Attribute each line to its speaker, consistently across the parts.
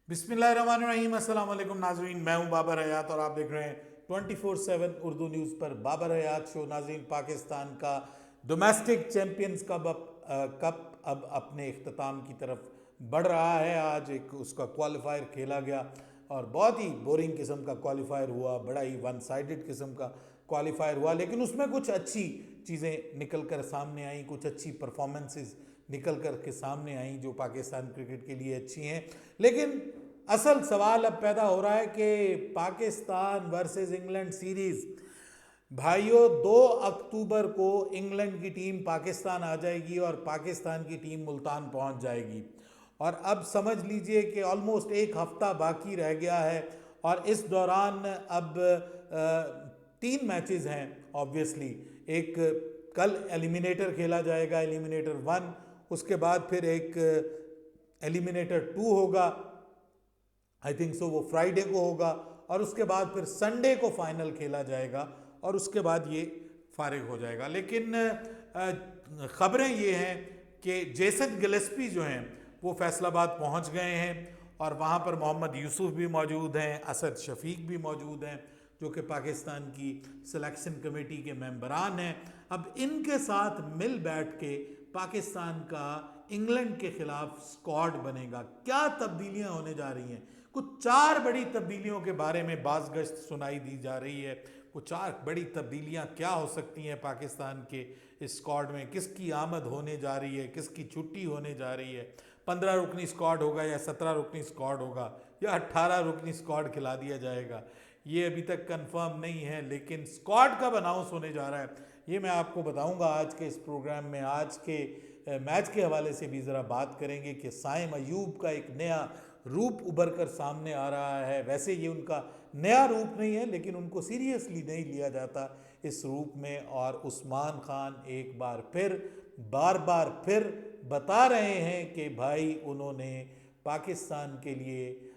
Speaker 1: बिस्मिल्लाहिर्रहमानिर्रहीम, अस्सलाम वालेकुम नाजरीन। मैं हूं बाबर हयात और आप देख रहे हैं 24/7 उर्दू न्यूज़ पर बाबर हयात शो। नाजरीन, पाकिस्तान का डोमेस्टिक चैम्पियंस कप अब अपने इख्तिताम की तरफ बढ़ रहा है। आज एक उसका क्वालिफायर खेला गया और बहुत ही बोरिंग किस्म का क्वालिफायर हुआ, बड़ा ही वन साइडेड किस्म का क्वालिफायर हुआ, लेकिन उसमें कुछ अच्छी चीज़ें निकल कर सामने आई, कुछ अच्छी परफॉर्मेंसेस निकल कर के सामने आई जो पाकिस्तान क्रिकेट के लिए अच्छी हैं। लेकिन असल सवाल अब पैदा हो रहा है कि पाकिस्तान वर्सेस इंग्लैंड सीरीज, भाइयों 2 अक्टूबर को इंग्लैंड की टीम पाकिस्तान आ जाएगी और पाकिस्तान की टीम मुल्तान पहुंच जाएगी। और अब समझ लीजिए कि ऑलमोस्ट एक हफ्ता बाकी रह गया है और इस दौरान अब 3 मैचेस हैं। ऑब्वियसली एक कल एलिमिनेटर खेला जाएगा, एलिमिनेटर 1, उसके बाद फिर एक एलिमिनेटर 2 होगा, आई थिंक सो वो फ्राइडे को होगा, और उसके बाद फिर संडे को फाइनल खेला जाएगा और उसके बाद ये फारिग हो जाएगा। लेकिन खबरें ये हैं कि जेसन गिलेस्पी जो हैं वो फैसलाबाद पहुंच गए हैं और वहाँ पर मोहम्मद यूसुफ भी मौजूद हैं, असद शफीक भी मौजूद हैं जो कि पाकिस्तान की सिलेक्शन कमेटी के मेंबरान हैं। अब इनके साथ मिल बैठ के पाकिस्तान का इंग्लैंड के खिलाफ स्क्वाड बनेगा। क्या तब्दीलियां होने जा रही हैं? कुछ 4 बड़ी तब्दीलियों के बारे में बाज़गश्त सुनाई दी जा रही है। वो 4 बड़ी तब्दीलियां क्या हो सकती हैं पाकिस्तान के इस स्क्वाड में, किसकी आमद होने जा रही है, किसकी छुट्टी होने जा रही है, 15 रुकनी स्क्वाड होगा या 17 रुकनी स्क्वाड होगा या 18 रुकनी स्क्वाड खिला दिया जाएगा, ये अभी तक कंफर्म नहीं है। लेकिन स्क्वाड कब अनाउंस होने जा रहा है ये मैं आपको बताऊंगा आज के इस प्रोग्राम में। आज के मैच के हवाले से भी ज़रा बात करेंगे कि साइम अयूब का एक नया रूप उभर कर सामने आ रहा है। वैसे ये उनका नया रूप नहीं है, लेकिन उनको सीरियसली नहीं लिया जाता इस रूप में। और उस्मान खान एक बार फिर बार बार फिर बता रहे हैं कि भाई उन्होंने पाकिस्तान के लिए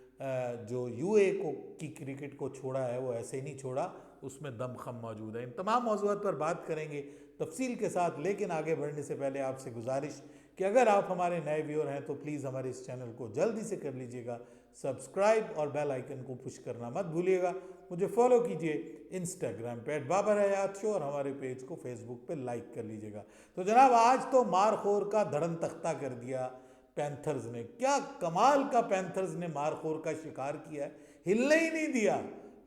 Speaker 1: जो यूए को की क्रिकेट को छोड़ा है वो ऐसे नहीं छोड़ा, उसमें दमखम मौजूद है। इन तमाम मौज़ूआत पर बात करेंगे तफसील के साथ, लेकिन आगे बढ़ने से पहले आपसे गुजारिश कि अगर आप हमारे नए व्यूअर हैं तो प्लीज़ हमारे इस चैनल को जल्दी से कर लीजिएगा सब्सक्राइब और बेल आइकन को पुश करना मत भूलिएगा। मुझे फॉलो कीजिए इंस्टाग्राम पे @बाबर हयात शो और हमारे पेज को फेसबुक पे लाइक कर लीजिएगा। तो जनाब, आज तो मारखोर का धड़न तख्ता कर दिया पैंथर्स ने। क्या कमाल का पैंथर्स ने मारखोर का शिकार किया है, हिलने ही नहीं दिया,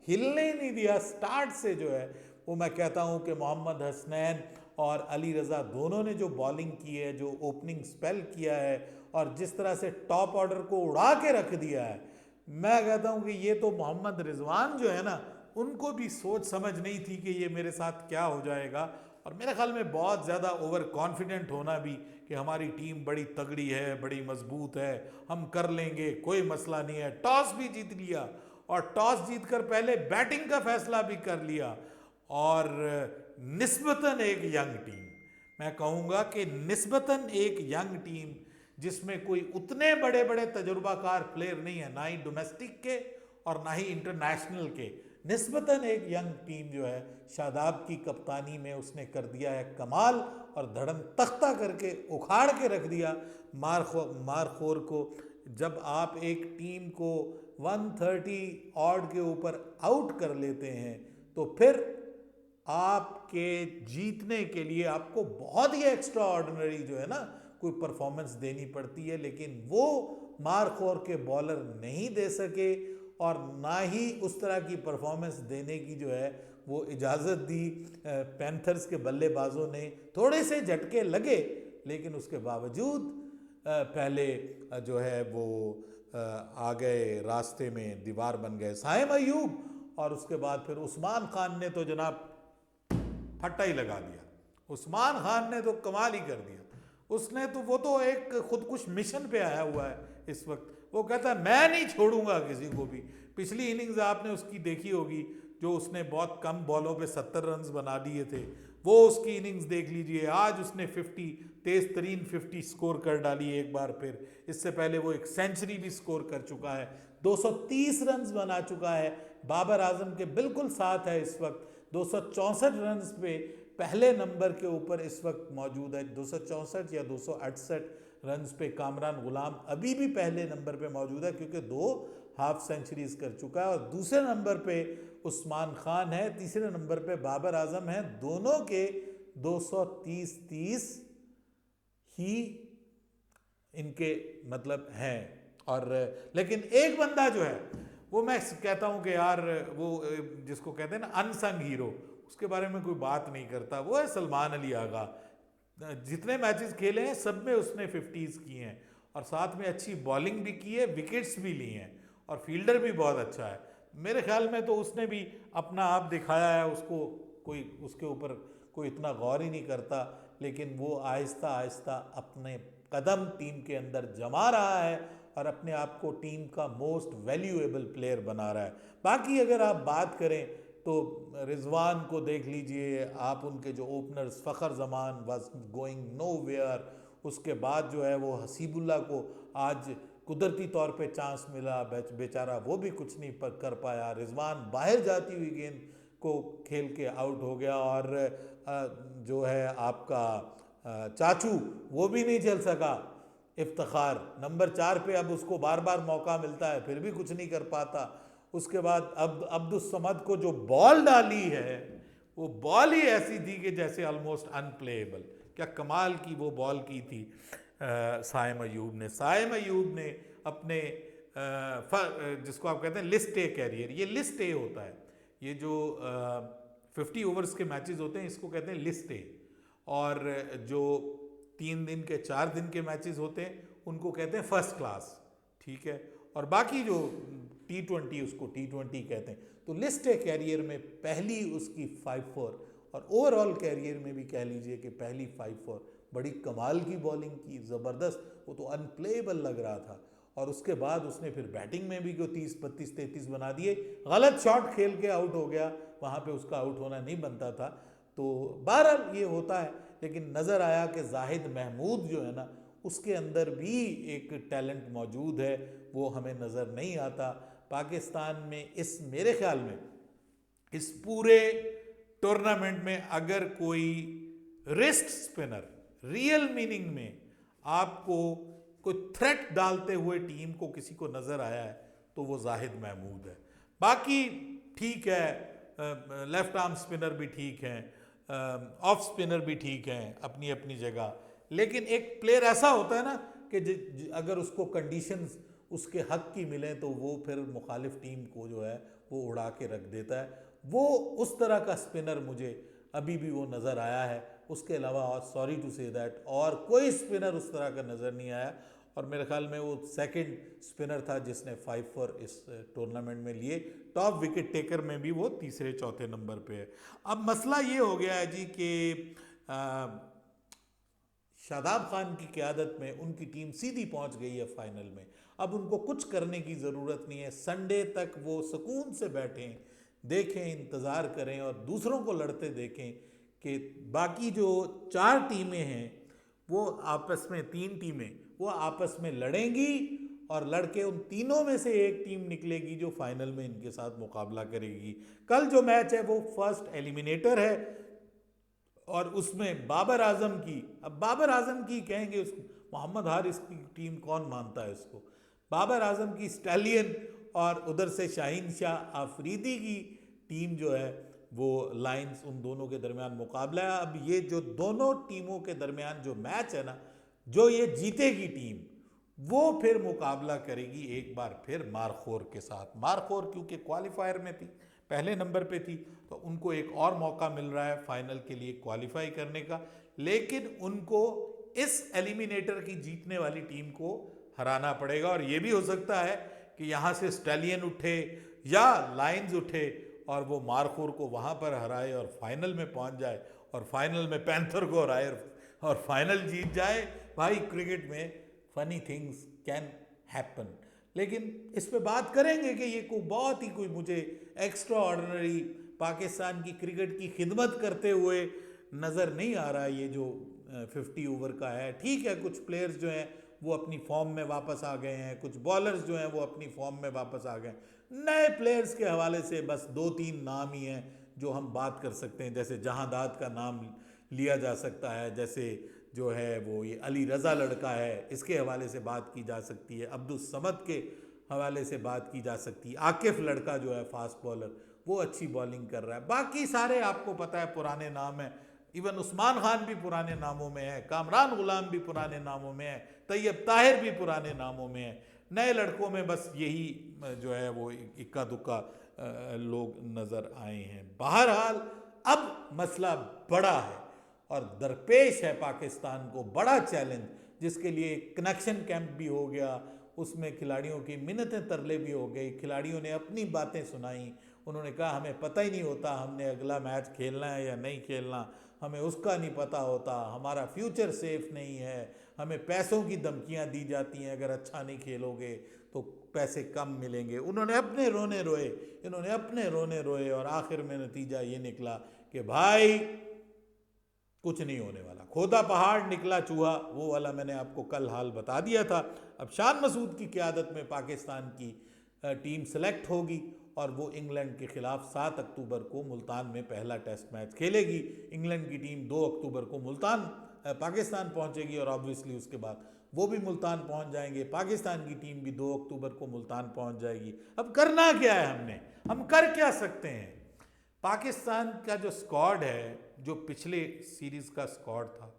Speaker 1: हिलने ही नहीं दिया। स्टार्ट से जो है वो मैं कहता हूँ कि मोहम्मद हसनैन और अली रज़ा दोनों ने जो बॉलिंग की है, जो ओपनिंग स्पेल किया है और जिस तरह से टॉप ऑर्डर को उड़ा के रख दिया है, मैं कहता हूँ कि ये तो मोहम्मद रिजवान जो है ना, उनको भी सोच समझ नहीं थी कि ये मेरे साथ क्या हो जाएगा। और मेरे ख्याल में बहुत ज़्यादा ओवर कॉन्फिडेंट होना भी कि हमारी टीम बड़ी तगड़ी है, बड़ी मजबूत है, हम कर लेंगे, कोई मसला नहीं है। टॉस भी जीत लिया और टॉस जीतकर पहले बैटिंग का फैसला भी कर लिया। और निस्बतन एक यंग टीम, मैं कहूँगा कि निस्बतन एक यंग टीम जिसमें कोई उतने बड़े बड़े तजुर्बाकार प्लेयर नहीं है, ना ही डोमेस्टिक के और ना ही इंटरनेशनल के, निस्बतन एक यंग टीम जो है शादाब की कप्तानी में उसने कर दिया है कमाल और धड़न तख्ता करके उखाड़ के रख दिया मारखोर को। जब आप एक टीम को 130 ऑड के ऊपर आउट कर लेते हैं तो फिर आपके जीतने के लिए आपको बहुत ही एक्स्ट्रा ऑर्डिनरी जो है ना कोई परफॉर्मेंस देनी पड़ती है। लेकिन वो मारखोर के बॉलर नहीं दे सके और ना ही उस तरह की परफॉर्मेंस देने की जो है वो इजाज़त दी पैंथर्स के बल्लेबाजों ने। थोड़े से झटके लगे लेकिन उसके बावजूद पहले जो है वो आ गए, रास्ते में दीवार बन गए साइम अयूब, और उसके बाद फिर उस्मान खान ने तो जनाब फट्टा ही लगा दिया। उस्मान खान ने तो कमाल ही कर दिया। उसने तो वो तो एक खुदकुश मिशन पे आया हुआ है इस वक्त। वो कहता है मैं नहीं छोड़ूंगा किसी को भी। पिछली इनिंग्स आपने उसकी देखी होगी जो उसने बहुत कम बॉलों पे 70 रन्स बना दिए थे, वो उसकी इनिंग्स देख लीजिए। आज उसने 50 तेज तरीन 50 स्कोर कर डाली एक बार फिर। इससे पहले वो एक सेंचुरी भी स्कोर कर चुका है, 230 रन्स बना चुका है, बाबर आजम के बिल्कुल साथ है इस वक्त। 264 रन्स पे पहले नंबर के ऊपर इस वक्त मौजूद है, 264 या 268 रन्स पे कामरान गुलाम अभी भी पहले नंबर पे मौजूद है क्योंकि 2 हाफ सेंचुरीज कर चुका है, और दूसरे नंबर पे उस्मान खान है, तीसरे नंबर पे बाबर आजम है। दोनों के 230 ही इनके मतलब हैं। और लेकिन एक बंदा जो है वो मैं कहता हूं कि यार वो जिसको कहते हैं ना अनसंग हीरो, उसके बारे में कोई बात नहीं करता, वो है सलमान अली आगा। जितने मैचेस खेले हैं सब में उसने 50s किए हैं, और साथ में अच्छी बॉलिंग भी की है, विकेट्स भी ली हैं, और फील्डर भी बहुत अच्छा है। मेरे ख्याल में तो उसने भी अपना आप दिखाया है, उसको कोई उसके ऊपर कोई इतना गौर ही नहीं करता, लेकिन वो आहिस्ता आहिस्ता अपने कदम टीम के अंदर जमा रहा है और अपने आप को टीम का मोस्ट वैल्यूएबल प्लेयर बना रहा है। बाकी अगर आप बात करें तो रिजवान को देख लीजिए आप, उनके जो openers Fakhar Zaman was going nowhere, उसके बाद जो है वो हसीबुल्ला को आज कुदरती तौर पे चांस मिला, बेचारा वो भी कुछ नहीं कर पाया। रिजवान बाहर जाती हुई गेंद को खेल के आउट हो गया, और जो है आपका चाचू वो भी नहीं चल सका। इफ्तिखार नंबर 4 पे, अब उसको बार बार मौका मिलता है फिर भी कुछ नहीं कर पाता। उसके बाद अब अब्दुस समद को जो बॉल डाली है वो बॉल ही ऐसी थी कि जैसे ऑलमोस्ट अनप्लेएबल। क्या कमाल की वो बॉल की थी साइम अयूब ने। साइम अयूब ने अपने जिसको आप कहते हैं लिस्ट ए कैरियर, ये लिस्ट ए होता है, ये जो 50 ओवर्स के मैचेस होते हैं इसको कहते हैं लिस्ट ए, और जो 3 दिन के 4 दिन के मैचेस होते हैं उनको कहते हैं फर्स्ट क्लास, ठीक है। और बाकी जो T20 उसको T20 कहते हैं। तो लिस्ट ए कैरियर में पहली उसकी 5-4, और ओवरऑल कैरियर में भी कह लीजिए कि पहली 5-4, बड़ी कमाल की बॉलिंग की, ज़बरदस्त, वो तो अनप्लेएबल लग रहा था। और उसके बाद उसने फिर बैटिंग में भी 30, 32, 33 बना दिए। गलत शॉट खेल के आउट हो गया, वहाँ पे उसका आउट होना नहीं बनता था। तो बहरहाल ये होता है, लेकिन नज़र आया कि जाहिद महमूद जो है ना उसके अंदर भी एक टैलेंट मौजूद है, वो हमें नज़र नहीं आता। पाकिस्तान में इस मेरे ख्याल में इस पूरे टूर्नामेंट में अगर कोई रिस्ट स्पिनर रियल मीनिंग में आपको कोई थ्रेट डालते हुए टीम को किसी को नज़र आया है तो वो जाहिद महमूद है। बाकी ठीक है, लेफ्ट आर्म स्पिनर भी ठीक हैं, ऑफ स्पिनर भी ठीक हैं अपनी अपनी जगह, लेकिन एक प्लेयर ऐसा होता है ना कि अगर उसको कंडीशंस उसके हक की मिलें तो वो फिर मुखालिफ टीम को जो है वो उड़ा के रख देता है। वो उस तरह का स्पिनर मुझे अभी भी वो नज़र आया है। उसके अलावा सॉरी टू से दैट और कोई स्पिनर उस तरह का नज़र नहीं आया, और मेरे ख्याल में वो सेकंड स्पिनर था जिसने 5-4 इस टूर्नामेंट में लिए। टॉप विकेट टेकर में भी वो तीसरे चौथे नंबर पे है। अब मसला ये हो गया है जी कि शादाब खान की क़यादत में उनकी टीम सीधी पहुंच गई है फाइनल में। अब उनको कुछ करने की ज़रूरत नहीं है, संडे तक वो सुकून से बैठें, देखें, इंतज़ार करें और दूसरों को लड़ते देखें कि बाकी जो 4 टीमें हैं वो आपस में, 3 टीमें वो आपस में लड़ेंगी, और लड़के उन तीनों में से एक टीम निकलेगी जो फाइनल में इनके साथ मुकाबला करेगी। कल जो मैच है वो फर्स्ट एलिमिनेटर है, और उसमें बाबर आजम की, अब बाबर आजम की कहेंगे उसको, मोहम्मद हारिस की टीम कौन मानता है इसको, बाबर आजम की स्टैलियन और उधर से शाहीन शाह आफरीदी की टीम जो है वो लाइंस, उन दोनों के दरमियान मुकाबला है। अब ये जो दोनों टीमों के दरमियान जो मैच है ना, जो ये जीतेगी टीम वो फिर मुकाबला करेगी एक बार फिर मारखोर के साथ। मारखोर क्योंकि क्वालिफायर में थी, पहले नंबर पे थी, तो उनको एक और मौका मिल रहा है फाइनल के लिए क्वालिफाई करने का, लेकिन उनको इस एलिमिनेटर की जीतने वाली टीम को हराना पड़ेगा। और ये भी हो सकता है कि यहाँ से स्टैलियन उठे या लायंस उठे और वो मारखोर को वहाँ पर हराए और फाइनल में पहुँच जाए, और फाइनल में पैंथर को हराए और फाइनल जीत जाए। भाई क्रिकेट में फनी थिंग्स कैन हैपन। लेकिन इस पे बात करेंगे कि ये बहुत ही कोई मुझे एक्स्ट्रा ऑर्डिनरी पाकिस्तान की क्रिकेट की खिदमत करते हुए नज़र नहीं आ रहा। ये जो 50 ओवर का है, ठीक है, कुछ प्लेयर्स जो हैं वो अपनी फॉर्म में वापस आ गए हैं, कुछ बॉलर्स जो हैं वो अपनी फॉर्म में वापस आ गए। नए प्लेयर्स के हवाले से बस 2-3 नाम ही हैं जो हम बात कर सकते हैं, जैसे जहांदाद का नाम लिया जा सकता है, जैसे जो है वो ये अली रज़ा लड़का है, इसके हवाले से बात की जा सकती है। अब्दुल समद के हवाले से बात की जा सकती है। आकिफ लड़का जो है फास्ट बॉलर, वो अच्छी बॉलिंग कर रहा है। बाकी सारे आपको पता है पुराने नाम हैं, इवन उस्मान खान भी पुराने नामों में है, कामरान गुलाम भी पुराने नामों में है, तैयब ताहिर भी पुराने नामों में है। नए लड़कों में बस यही जो है वो इक्का दुक्का लोग नज़र आए हैं। बहरहाल अब मसला बड़ा है और दरपेश है पाकिस्तान को बड़ा चैलेंज, जिसके लिए कनेक्शन कैंप भी हो गया, उसमें खिलाड़ियों की मिन्नतें तरले भी हो गई, खिलाड़ियों ने अपनी बातें सुनाई। उन्होंने कहा हमें पता ही नहीं होता हमने अगला मैच खेलना है या नहीं खेलना, हमें उसका नहीं पता होता, हमारा फ्यूचर सेफ नहीं है, हमें पैसों की धमकियां दी जाती हैं, अगर अच्छा नहीं खेलोगे तो पैसे कम मिलेंगे। उन्होंने अपने रोने रोए, इन्होंने अपने रोने रोए और आखिर में नतीजा ये निकला कि भाई कुछ नहीं होने वाला, खोदा पहाड़ निकला चूहा, वो वाला मैंने आपको कल हाल बता दिया था। अब शान मसूद की क़यादत में पाकिस्तान की टीम सेलेक्ट होगी और वो इंग्लैंड के खिलाफ 7 अक्टूबर को मुल्तान में पहला टेस्ट मैच खेलेगी। इंग्लैंड की टीम 2 अक्टूबर को मुल्तान पाकिस्तान पहुंचेगी और ऑब्वियसली उसके बाद वो भी मुल्तान पहुंच जाएंगे। पाकिस्तान की टीम भी 2 अक्टूबर को मुल्तान पहुंच जाएगी। अब करना क्या है, हम कर क्या सकते हैं? पाकिस्तान का जो स्क्वाड है, जो पिछले सीरीज का स्क्वाड था,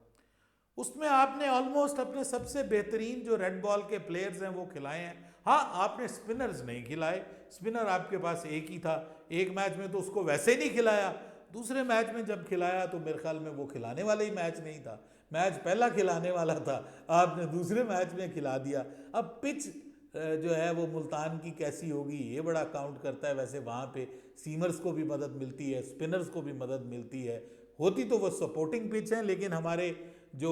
Speaker 1: उसमें आपने ऑलमोस्ट अपने सबसे बेहतरीन जो रेड बॉल के प्लेयर्स हैं वो खिलाए हैं। हाँ, आपने स्पिनर्स नहीं खिलाए, स्पिनर आपके पास एक ही था। एक मैच में तो उसको वैसे नहीं खिलाया, दूसरे मैच में जब खिलाया तो मेरे ख्याल में वो खिलाने वाला ही मैच नहीं था, मैच पहला खिलाने वाला था, आपने दूसरे मैच में खिला दिया। अब पिच जो है वो मुल्तान की कैसी होगी ये बड़ा काउंट करता है। वैसे वहाँ पे सीमर्स को भी मदद मिलती है, स्पिनर्स को भी मदद मिलती है, होती तो वो सपोर्टिंग पिच है, लेकिन हमारे जो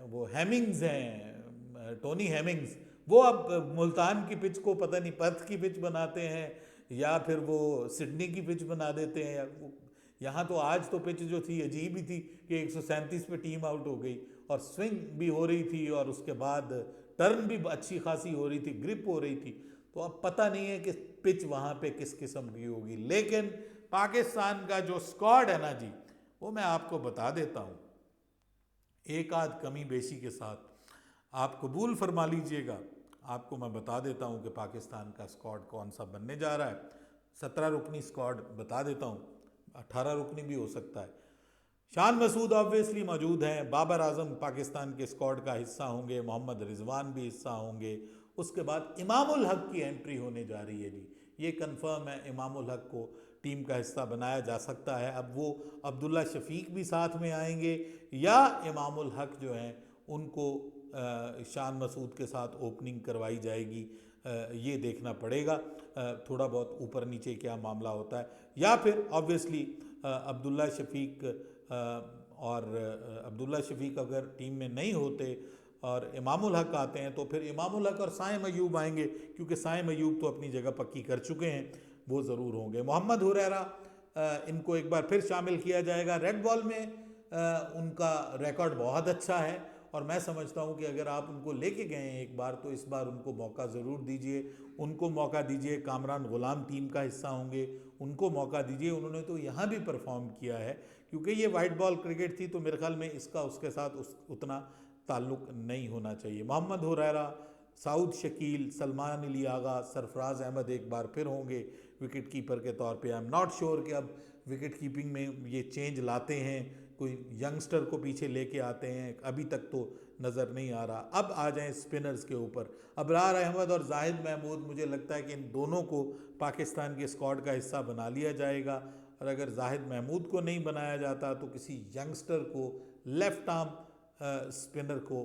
Speaker 1: वो हेमिंग्स हैं, टोनी हेमिंग्स, वो अब मुल्तान की पिच को पता नहीं पर्थ की पिच बनाते हैं या फिर वो सिडनी की पिच बना देते हैं। यहाँ तो आज तो पिच जो थी अजीब ही थी कि 137 पे टीम आउट हो गई और स्विंग भी हो रही थी और उसके बाद टर्न भी अच्छी खासी हो रही थी, ग्रिप हो रही थी। तो अब पता नहीं है कि पिच वहाँ पे किस किस्म की होगी। लेकिन पाकिस्तान का जो स्क्वाड है ना जी, वो मैं आपको बता देता हूँ, एक आध कमी बेशी के साथ आप कबूल फरमा लीजिएगा। आपको मैं बता देता हूँ कि पाकिस्तान का स्क्वाड कौन सा बनने जा रहा है। 17 रुकनी स्क्वाड बता देता हूँ, 18 रुकनी भी हो सकता है। शान मसूद ऑब्वियसली मौजूद हैं, बाबर आजम पाकिस्तान के स्क्वाड का हिस्सा होंगे, मोहम्मद रिजवान भी हिस्सा होंगे। उसके बाद इमामुल हक की एंट्री होने जा रही है जी, ये कंफर्म है, इमामुल हक को टीम का हिस्सा बनाया जा सकता है। अब वो अब्दुल्ला शफीक भी साथ में आएंगे या इमामुल हक जो हैं उनको शान मसूद के साथ ओपनिंग करवाई जाएगी, ये देखना पड़ेगा। थोड़ा बहुत ऊपर नीचे क्या मामला होता है, या फिर ऑब्वियसली अब्दुल्ला शफीक और अब्दुल्ला शफीक अगर टीम में नहीं होते और इमामुल हक आते हैं तो फिर इमामुल हक और साइम अयूब आएंगे, क्योंकि साइम अयूब तो अपनी जगह पक्की कर चुके हैं, वो ज़रूर होंगे। मोहम्मद हुरैरा इनको एक बार फिर शामिल किया जाएगा। रेड बॉल में उनका रिकॉर्ड बहुत अच्छा है और मैं समझता हूं कि अगर आप उनको लेके गए हैं एक बार तो इस बार उनको मौका ज़रूर दीजिए, उनको मौका दीजिए। कामरान गुलाम टीम का हिस्सा होंगे, उनको मौका दीजिए। उन्होंने तो यहाँ भी परफॉर्म किया है, क्योंकि ये वाइट बॉल क्रिकेट थी तो मेरे ख्याल में इसका उसके साथ उतना ताल्लुक़ नहीं होना चाहिए। मोहम्मद हुरैरा, साउद शकील, सलमान अली आगा, सरफराज अहमद एक बार फिर होंगे विकेट कीपर के तौर पे। आई एम नॉट श्योर कि अब विकेट कीपिंग में ये चेंज लाते हैं, कोई यंगस्टर को पीछे लेके आते हैं, अभी तक तो नज़र नहीं आ रहा। अब आ जाएं स्पिनर्स के ऊपर, अबरार अहमद और जाहिद महमूद, मुझे लगता है कि इन दोनों को पाकिस्तान के स्क्वाड का हिस्सा बना लिया जाएगा। और अगर जाहिद महमूद को नहीं बनाया जाता तो किसी यंगस्टर को, लेफ्ट आर्म स्पिनर को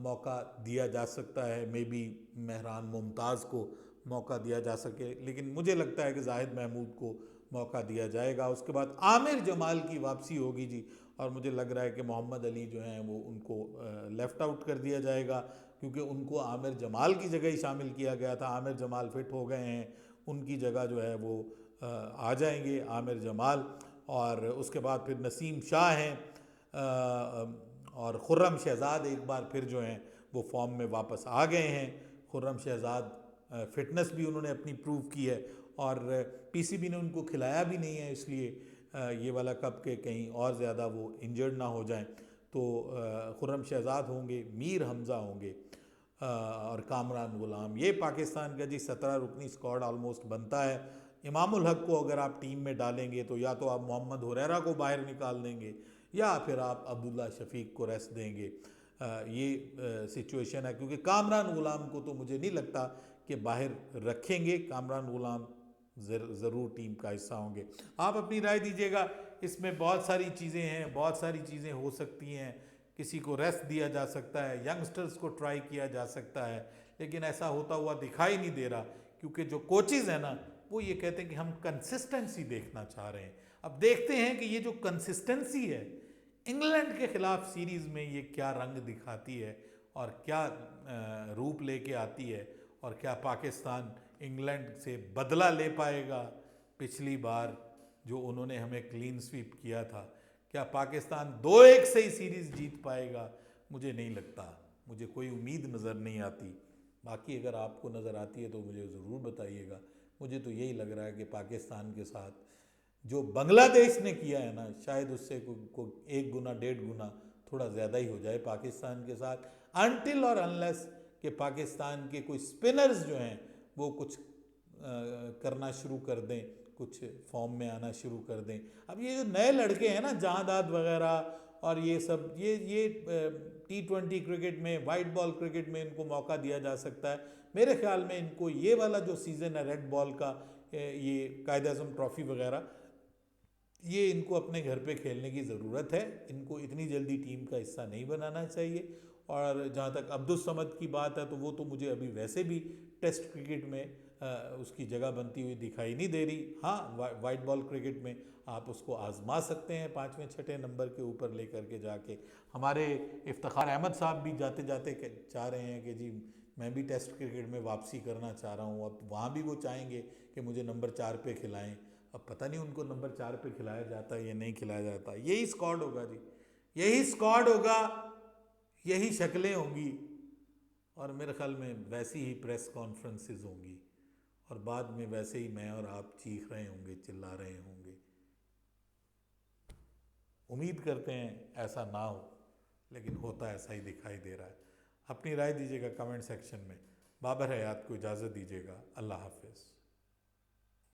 Speaker 1: मौका दिया जा सकता है, मे बी मेहरान मुमताज़ को मौका दिया जा सके, लेकिन मुझे लगता है कि जाहिद महमूद को मौका दिया जाएगा। उसके बाद आमिर जमाल की वापसी होगी जी, और मुझे लग रहा है कि मोहम्मद अली जो हैं वो उनको लेफ़्ट आउट कर दिया जाएगा, क्योंकि उनको आमिर जमाल की जगह ही शामिल किया गया था। आमिर जमाल फिट हो गए हैं, उनकी जगह जो है वो आ जाएंगे आमिर जमाल। और उसके बाद फिर नसीम शाह हैं और खुर्रम शहज़ाद एक बार फिर जो हैं वो फॉर्म में वापस आ गए हैं। खुर्रम शहज़ाद फिटनेस भी उन्होंने अपनी प्रूव की है और पीसीबी ने उनको खिलाया भी नहीं है, इसलिए ये वाला कप के कहीं और ज़्यादा वो इंजर्ड ना हो जाएं। तो खुर्रम शहजाद होंगे, मीर हमज़ा होंगे और कामरान गुलाम। ये पाकिस्तान का जी 17 रुकनी स्क्वाड ऑलमोस्ट बनता है। इमामुल हक को अगर आप टीम में डालेंगे तो या तो आप मोहम्मद हुरैरा को बाहर निकाल देंगे या फिर आप अब्दुल्ला शफीक को रेस्ट देंगे। ये सिचुएशन है, क्योंकि कामरान गुलाम को तो मुझे नहीं लगता कि बाहर रखेंगे। कामरान गुलाम ज़रूर टीम का हिस्सा होंगे। आप अपनी राय दीजिएगा। इसमें बहुत सारी चीज़ें हैं, बहुत सारी चीज़ें हो सकती हैं। किसी को रेस्ट दिया जा सकता है, यंगस्टर्स को ट्राई किया जा सकता है, लेकिन ऐसा होता हुआ दिखाई नहीं दे रहा, क्योंकि जो कोचेज़ हैं ना वो ये कहते हैं कि हम कंसिस्टेंसी देखना चाह रहे हैं। अब देखते हैं कि ये जो कंसिस्टेंसी है इंग्लैंड के खिलाफ सीरीज़ में ये क्या रंग दिखाती है और क्या रूप लेके आती है, और क्या पाकिस्तान इंग्लैंड से बदला ले पाएगा। पिछली बार जो उन्होंने हमें क्लीन स्वीप किया था, क्या पाकिस्तान 2-1 से ही सीरीज़ जीत पाएगा? मुझे नहीं लगता, मुझे कोई उम्मीद नज़र नहीं आती। बाकी अगर आपको नज़र आती है तो मुझे ज़रूर बताइएगा। मुझे तो यही लग रहा है कि पाकिस्तान के साथ जो बांग्लादेश ने किया है ना, शायद उससे को 1 गुना 1.5 गुना थोड़ा ज़्यादा ही हो जाए पाकिस्तान के साथ, अनटिल और अनलेस कि पाकिस्तान के कोई स्पिनर्स जो हैं वो कुछ करना शुरू कर दें, कुछ फॉर्म में आना शुरू कर दें। अब ये जो नए लड़के हैं ना, जहादाद वगैरह और ये सब, ये T20 क्रिकेट में, वाइट बॉल क्रिकेट में इनको मौका दिया जा सकता है। मेरे ख्याल में इनको ये वाला जो सीज़न है रेड बॉल का, ये कायद आज़म ट्रॉफ़ी वगैरह, ये इनको अपने घर पे खेलने की ज़रूरत है। इनको इतनी जल्दी टीम का हिस्सा नहीं बनाना चाहिए। और जहाँ तक अब्दुल समद की बात है तो वो तो मुझे अभी वैसे भी टेस्ट क्रिकेट में उसकी जगह बनती हुई दिखाई नहीं दे रही। हाँ, वाइट बॉल क्रिकेट में आप उसको आजमा सकते हैं 5वें 6ठे नंबर के ऊपर लेकर के जाके। हमारे इफ्तिखार अहमद साहब भी जाते जाते चाह रहे हैं कि जी मैं भी टेस्ट क्रिकेट में वापसी करना चाह रहा हूँ। अब वहाँ भी वो चाहेंगे कि मुझे नंबर 4 पे खिलाएं। अब पता नहीं उनको नंबर 4 पे खिलाया जाता है या नहीं खिलाया जाता। यही स्क्वाड होगा जी, यही स्क्वाड होगा, यही शक्लें होंगी, और मेरे ख्याल में वैसी ही प्रेस कॉन्फ्रेंसेस होंगी, और बाद में वैसे ही मैं और आप चीख रहे होंगे, चिल्ला रहे होंगे। उम्मीद करते हैं ऐसा ना हो, लेकिन होता ऐसा ही दिखाई दे रहा है। अपनी राय दीजिएगा कमेंट सेक्शन में। बाबर हयात को इजाज़त दीजिएगा। अल्लाह हाफिज़।